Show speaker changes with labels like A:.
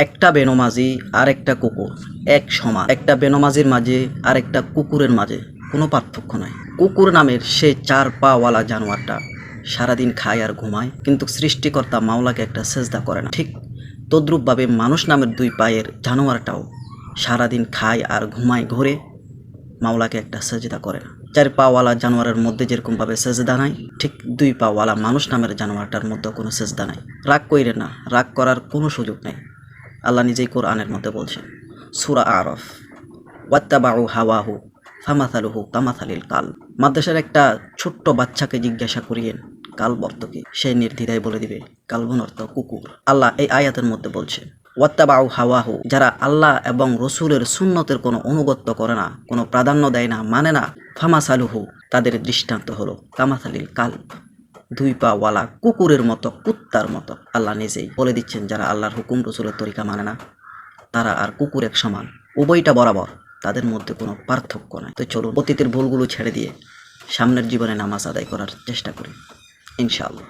A: একটা বেনমাজি আর একটা কুকুর এক সমান। একটা বেনমাজির মাঝে আর একটা কুকুরের মাঝে কোনো পার্থক্য নাই। কুকুর নামের সে 4 পাওয়ালা জানোয়ারটা সারাদিন খায় আর ঘুমায়, কিন্তু সৃষ্টিকর্তা মাওলাকে একটা সেজদা করে না। ঠিক তদ্রূপভাবে মানুষ নামের 2 পায়ের জানোয়ারটাও সারাদিন খায় আর ঘুমায়, ঘোরে, মাওলাকে একটা সেজদা করে না। 4 পাওয়ালা জানোয়ারের মধ্যে যেরকমভাবে সেজদা নাই, ঠিক 2 পাওয়ালা মানুষ নামের জানোয়ারটার মধ্যে কোনো সেজদা নাই। রাগ কইরে না, রাগ করার কোনো সুযোগ নেই। আল্লাহ নিজেই কোরআনের মধ্যে বলছেন, সূরা আরাফ, ওয়াত্তাবাউ হাওয়াহু ফামাসালুহু কামাসালিল কালব। মাদ্রাসার একটা ছোট্ট বাচ্চাকে জিজ্ঞাসা করিয়েন কালব অর্থ কি, সে নির্দ্বিধায় বলে দিবে কালবুন অর্থ কুকুর। আল্লাহ এই আয়াতের মধ্যে বলছে, ওয়াত্তাবাউ হাওয়াহু, যারা আল্লাহ এবং রসুলের সুন্নতের কোনো অনুগত্য করে না, কোনো প্রাধান্য দেয় না, মানে না, ফামাসালুহু, তাদের দৃষ্টান্ত হলো কামাসালিল কালব, 2 পাওয়ালা কুকুরের মতো, কুত্তার মতো। আল্লাহ নিজেই বলে দিচ্ছেন, যারা আল্লাহর হুকুম রসুলের তরিকা মানে না, তারা আর কুকুর এক সমান, উভয়টা বরাবর, তাদের মধ্যে কোনো পার্থক্য নাই। তো চলুন অতীতের ভুলগুলো ছেড়ে দিয়ে সামনের জীবনে নামাজ আদায় করার চেষ্টা করি, ইনশাআল্লাহ।